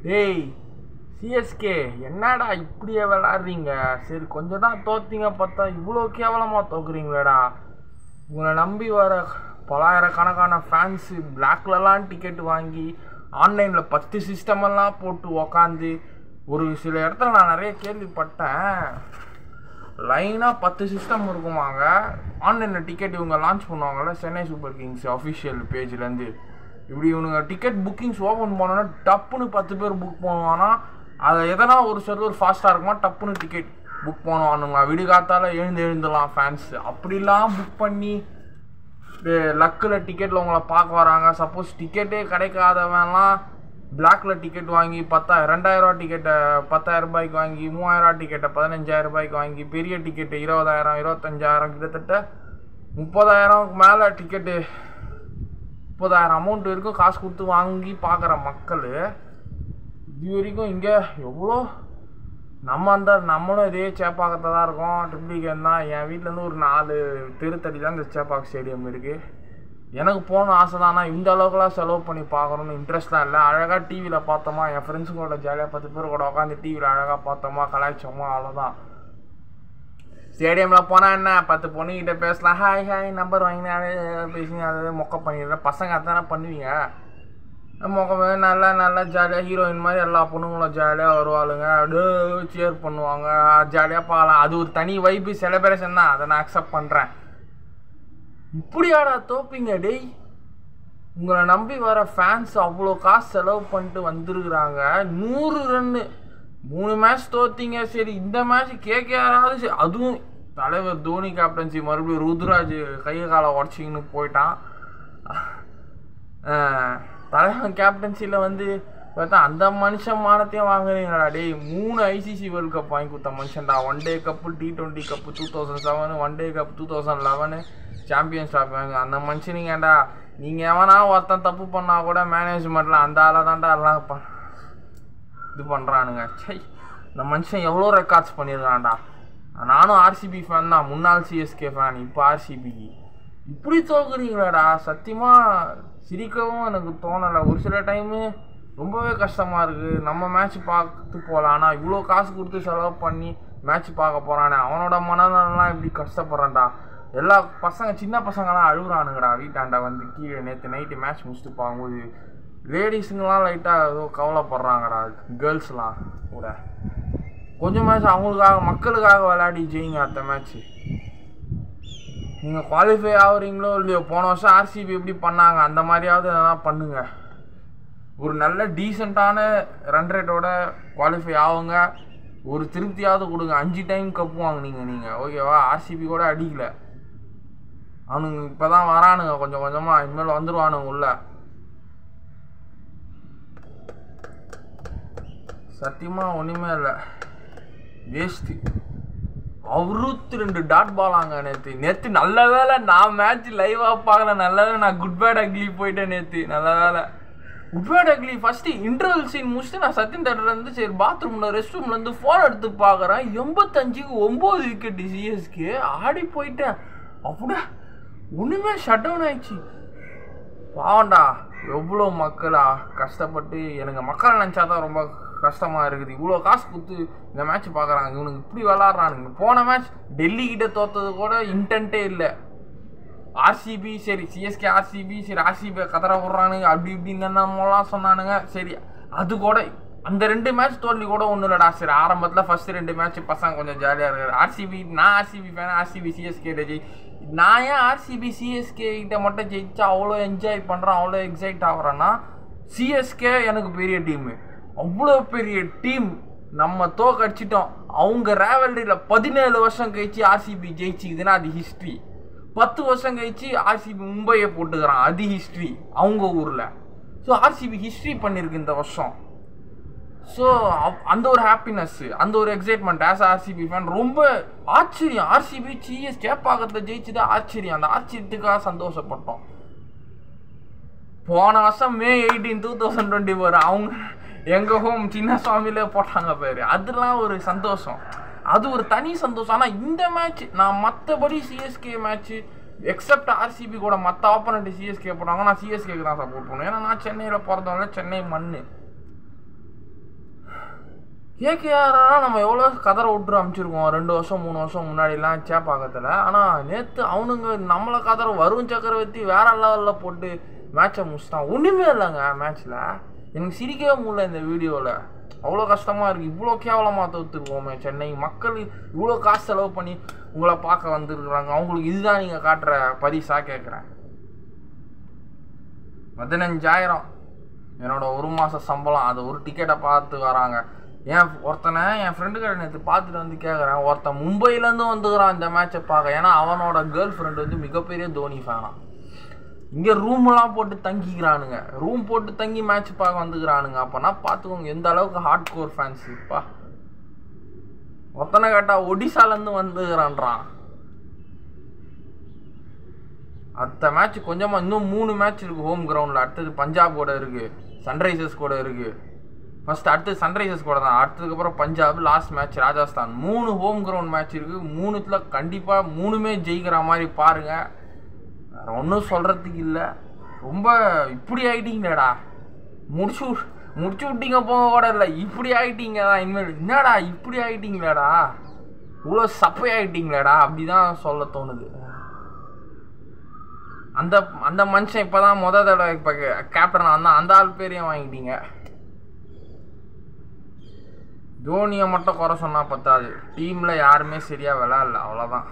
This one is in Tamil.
டேய் சிஎஸ்கே என்னடா இப்படியே விளாட்றீங்க? சரி கொஞ்சம் தான் தோத்தீங்க, பார்த்தா இவ்வளோ கேவலமாக தோக்குறீங்களேடா. உங்களை நம்பி வர பலாயிரக்கணக்கான ஃபேன்ஸு பிளாக்லலாம் டிக்கெட் வாங்கி ஆன்லைனில் 10 சிஸ்டமெல்லாம் போட்டு உக்காந்து, ஒரு சில இடத்துல நான் நிறைய கேள்விப்பட்டேன், லைனாக 10 சிஸ்டம் இருக்குமாங்க. ஆன்லைனில் டிக்கெட் இவங்க லான்ச் பண்ணுவாங்கள்ல, சென்னை சூப்பர் கிங்ஸ் அஃபிஷியல் பேஜ்லேருந்து. இப்படி இவனுங்க டிக்கெட் புக்கிங்ஸ் ஓப்பன் பண்ணோன்னா டப்புன்னு 10 பேர் புக் பண்ணுவானா. அதை எதனா ஒரு சர்வர் ஃபாஸ்ட்டாக இருக்குமா, டப்புன்னு டிக்கெட் புக் பண்ணுவானுங்களா. விடுகாத்தால் எழுந்துடலாம் ஃபேன்ஸு. அப்படிலாம் புக் பண்ணி லக்கில் டிக்கெட்டில் உங்களை பார்க்க வராங்க. சப்போஸ் டிக்கெட்டே கிடைக்காதவன்லாம் பிளாக்கில் டிக்கெட் வாங்கி 2000 டிக்கெட்டை 10,000 ரூபாய்க்கு வாங்கி, 3000 டிக்கெட்டை 15,000 ரூபாய்க்கு வாங்கி, பெரிய டிக்கெட்டு 20,000 25,000 கிட்டத்தட்ட 30,000க்கு மேலே டிக்கெட்டு 30,000 அமௌண்ட் வரைக்கும் காசு கொடுத்து வாங்கி பார்க்குற மக்கள் இது வரைக்கும் இங்கே எவ்வளோ. நம்மளும் இதே சேப்பாக்கத்தில் தான் இருக்கோம். ட்ரிபிள் கேம் தான். என் வீட்டிலேருந்து ஒரு 4 தெருத்தடி தான் இந்த சேப்பாக்கம் ஸ்டேடியம் இருக்குது. எனக்கு போகணும் ஆசை தான். ஆனால் இந்த அளவுக்குலாம் செலவு பண்ணி பார்க்கணுன்னு இன்ட்ரெஸ்ட்லாம் இல்லை. அழகாக டிவியில் பார்த்தோமா, என் ஃப்ரெண்ட்ஸுங்களோட ஜாலியாக 10 பேர் கூட உட்காந்து டிவியில் அழகாக பார்த்தோமா, கலாய்ச்சோமா, அவ்வளோதான். ஸ்டேடியமில் போனால் என்ன, 10 பொண்ணுக்கிட்ட பேசலாம், ஹாய் ஹாய் நம்பர் வாங்கினாலே பேசினாலே மொக்க பண்ணிடுறேன். பசங்க அதானே பண்ணுவீங்க. மொக்க நல்லா ஜாலியாக ஹீரோயின் மாதிரி எல்லா பொண்ணுங்களும் ஜாலியாக வருவாளுங்க, அப்படியே சியர் பண்ணுவாங்க, ஜாலியாக பார்க்கலாம். அது ஒரு தனி வைப்பு, செலிப்ரேஷன் தான். அதை நான் அக்செப்ட் பண்ணுறேன். இப்படியாடா தோப்பீங்க டேய்? உங்களை நம்பி வர ஃபேன்ஸ் அவ்வளோ காசு செலவு பண்ணிட்டு வந்துருக்குறாங்க. 100 ரன்னு 3 மேட்ச் தோத்தீங்க. சரி இந்த மேட்ச் கேட்காராவது, சரி அதுவும் தலைவர் தோனி கேப்டன்சி மறுபடியும் ருத்ராஜ் கையை காலை உடச்சிங்கன்னு போயிட்டான். தலைவன் கேப்டன்சியில் வந்து பார்த்தா அந்த மனுஷன் மானத்தையும் வாங்குறீங்களா டேய்? 3 ஐசிசி வேர்ல்டு கப் வாங்கி கொடுத்த மனுஷன்டா. 1 டே கப்பு, T20 கப்பு 2007, 1 டே கப் 2011, சாம்பியன்ஸ் ட்ராஃபி. அந்த மனுஷனிங்கடா. நீங்கள் எவனா ஒருத்தன் தப்பு பண்ணால் கூட மேனேஜ்மெண்ட்டில் அந்த ஆளை தான்டா எல்லாம் இது பண்ணுறானுங்க. சரி, இந்த மனுஷன் எவ்வளோ ரெக்கார்ட்ஸ் பண்ணியிருக்கான்டா. நானும் ஆர்சிபி ஃபேன் தான், முன்னாள் சிஎஸ்கே ஃபேன், இப்போ ஆர்சிபிக்கு. இப்படி தோக்குறீங்களாடா? சத்தியமாக சிரிக்கவும் எனக்கு தோணலை. ஒரு சில டைமு ரொம்பவே கஷ்டமாக இருக்குது. நம்ம மேட்ச் பார்த்து போகலாம், ஆனால் இவ்வளோ காசு கொடுத்து செலவு பண்ணி மேட்ச் பார்க்க போகிறானே, அவனோட மனநலம்லாம் இப்படி கஷ்டப்படுறான்டா. எல்லா பசங்க சின்ன பசங்களாம் அழுகுறானுங்கடா வீட்டாண்டா வந்து கீழே. நேற்று நைட்டு மேட்ச் முடிச்சுட்டு போகும்போது லேடிஸுங்கெலாம் லைட்டாக ஏதோ கவலைப்படுறாங்கடா. கேர்ள்ஸ்லாம் கூட கொஞ்சம் மேட்ச் அவங்களுக்காக மக்களுக்காக விளையாடி ஜெயிங்க அடுத்த மேட்ச்சு. நீங்கள் குவாலிஃபை ஆகுறீங்களோ இல்லையோ, போன வருஷம் ஆர்சிபி எப்படி பண்ணாங்க அந்த மாதிரியாவது எதனா பண்ணுங்க. ஒரு நல்ல டீசெண்டான ரன் ரேட்டோட குவாலிஃபை ஆகுங்க. ஒரு திருப்தியாவது கொடுங்க. 5 டைம் கப்பு வாங்கினீங்க நீங்கள், ஓகேவா? ஆர்சிபி கூட அடிக்கலை. அவனுங்க இப்போ தான் வரானுங்க கொஞ்சம் கொஞ்சமாக, இனிமேல் வந்துடுவானுங்க உள்ள. சத்தியமாக ஒன்றுமே இல்லை, வேஸ்ட்டு. 62 டாட் பாலாங்க நேற்று. நல்ல வேலை நான் மேட்ச் லைவாக பார்க்கல. நல்ல வேலை நான் குட் பேட் அக்லி போயிட்டேன் நேற்று. நல்ல வேலை Good Bad Ugly first interval scene முடிச்சுட்டு நான் சத்தின் தேட்டர்லேருந்து சரி பாத்ரூமில் ரெஸ்ட் ரூம்லேருந்து ஃபோன் எடுத்து பார்க்குறேன். 85க்கு 9 விக்கெட்டு சிஎஸ்கே. ஆடி போயிட்டேன். அப்படியே ஒன்றுமே ஷட் டவுன் ஆயிடுச்சு. பாவண்டா, எவ்வளோ மக்களா கஷ்டப்பட்டு. எனக்கு மக்களை நினச்சா தான் ரொம்ப கஷ்டமாக இருக்குது. இவ்வளோ காசு கொடுத்து இந்த மேட்ச் பார்க்குறாங்க, இவனுக்கு இப்படி விளாட்றானுங்க. போன மேட்ச் டெல்லிக்கிட்ட தோற்றது கூட இன்டென்ட்டே இல்லை. ஆர்சிபி சரி, சிஎஸ்கே ஆர்சிபி சரி, ஆர்சிபி கதற விட்றானுங்க அப்படி இப்படின்னு நம்மளாம் சொன்னானுங்க. சரி அது கூட அந்த 2 மேட்ச் தோல்வி கூட ஒன்றும் இல்லைடா. சரி ஆரம்பத்தில் ஃபஸ்ட்டு 2 மேட்ச் பசங்க கொஞ்சம் ஜாலியாக இருக்காரு. ஆர்சிபி, நான் ஆர்சிபி ஃபேன், ஆர்சிபி சிஎஸ்கே ஜெயி. நான் ஏன் ஆர்சிபி சிஎஸ்கே கிட்ட மட்டும் ஜெயிச்சா அவ்வளோ என்ஜாய் பண்ணுறேன், அவ்வளோ எக்ஸைட் ஆகுறேன்னா, சிஎஸ்கே எனக்கு பெரிய டீமு, அவ்வளோ பெரிய டீம். நம்ம தோக்கடிச்சிட்டோம். அவங்க ரேவல்ரியில் 17 வருஷம் கழிச்சு ஆர்சிபி ஜெயிச்சிக்குதுன்னா அது ஹிஸ்ட்ரி. 10 வருஷம் கழிச்சு ஆர்சிபி மும்பையை போட்டுக்கிறான், அது ஹிஸ்ட்ரி அவங்க ஊரில். ஸோ ஆர்சிபி ஹிஸ்ட்ரி பண்ணியிருக்கு இந்த வருஷம். ஸோ அந்த ஒரு ஹாப்பினஸ்ஸு, அந்த ஒரு எக்ஸைட்மெண்ட் ஆஸ் ஆர்சிபி ஃபேன் ரொம்ப ஆச்சரியம். ஆர்சிபி சிஎஸ்கே பார்க்கறத ஜெயிச்சுது ஆச்சரியம். அந்த ஆச்சரியத்துக்காக சந்தோஷப்பட்டோம். போன வருஷம் May 18, 2024 அவங்க எங்கள் ஹோம் சின்ன சுவாமியிலே போட்டாங்க பேர். அதெல்லாம் ஒரு சந்தோஷம், அது ஒரு தனி சந்தோஷம். ஆனால் இந்த மேட்ச் நான் மற்றபடி சிஎஸ்கே மேட்ச்சு எக்ஸப்ட் ஆர்சிபி கூட மற்ற ஆப்போனண்ட் சிஎஸ்கே போனாங்க, நான் சிஎஸ்கேக்கு தான் சப்போர்ட் பண்ணுவேன். ஏன்னா நான் சென்னையில் பிறந்தவங்க, சென்னை மண். கேகேஆர்லாம் நம்ம எவ்வளோ கதரை விட்டு அமைச்சிருக்கோம் 2 வருஷம் 3 வருஷம் முன்னாடிலாம் சேப்பாக்கத்தில். ஆனால் நேற்று அவனுங்க நம்மளை கதரை வருண் சக்கரவர்த்தி வேற லெவலில் போட்டு மேட்சை முடிச்சிட்டான். ஒன்றுமே இல்லைங்க மேட்ச்சில். எனக்கு சிரிக்கவே முடியல இந்த வீடியோவில். அவ்வளோ கஷ்டமாக இருக்குது. இவ்வளோ கேவலமாக தோற்றுருக்கோமே. சென்னை மக்கள் இவ்வளோ காசு செலவு பண்ணி உங்களை பார்க்க வந்துருக்குறாங்க. அவங்களுக்கு இதுதான் நீங்கள் காட்டுற பரிசாக கேட்குறேன். 15,000 என்னோட 1 மாத சம்பளம். அது ஒரு டிக்கெட்டை பார்த்து வராங்க. என் ஃப்ரெண்டு கிட்ட நேற்று பார்த்துட்டு வந்து கேட்குறேன். ஒருத்தன் மும்பையிலேருந்து வந்துக்கிறான் இந்த மேட்சை பார்க்க. ஏன்னா அவனோட கேர்ள் ஃப்ரெண்டு வந்து மிகப்பெரிய தோனி ஃபேனா. இங்கே ரூம்லாம் போட்டு தங்கிக்கிறானுங்க. ரூம் போட்டு தங்கி மேட்ச் பார்க்க வந்துக்கிறானுங்க. அப்போனா பார்த்துக்கோங்க எந்த அளவுக்கு ஹார்ட் கோர் ஃபேன்ஸ். இப்பா ஒத்தனை கேட்டால் ஒடிசாலேருந்து வந்துக்கிறான்றான். அடுத்த மேட்ச் கொஞ்சமாக இன்னும் 3 மேட்ச் இருக்குது ஹோம் கிரவுண்டில். அடுத்தது பஞ்சாப் கூட இருக்குது, சன்ரைசர்ஸ் கூட இருக்குது. ஃபர்ஸ்ட் அடுத்து சன்ரைசர்ஸ் கூட தான். அடுத்ததுக்கப்புறம் Punjab, last match Rajasthan. 3 home ground match இருக்குது. 3த்துல கண்டிப்பாக 3மே ஜெயிக்கிற மாதிரி பாருங்கள். வேறு ஒன்றும் சொல்கிறதுக்கு இல்லை. ரொம்ப இப்படி ஆகிட்டீங்களேடா, முடிச்சு விட்டீங்க போக கூட இல்லை, இப்படி ஆகிட்டீங்க தான் இனிமேல். என்னடா இப்படி ஆகிட்டீங்களேடா, இவ்வளோ சப்பை ஆகிட்டீங்களேடா அப்படி தான் சொல்ல தோணுது. அந்த மனுஷன் இப்போ தான் தடவை இப்போ கேப்டன் அந்த ஆள் பேரையும் வாங்கிட்டீங்க. தோனியை மட்டும் குறை சொன்னால் பத்தாது. டீமில் யாருமே சரியாக விளையாடல, அவ்வளோதான்.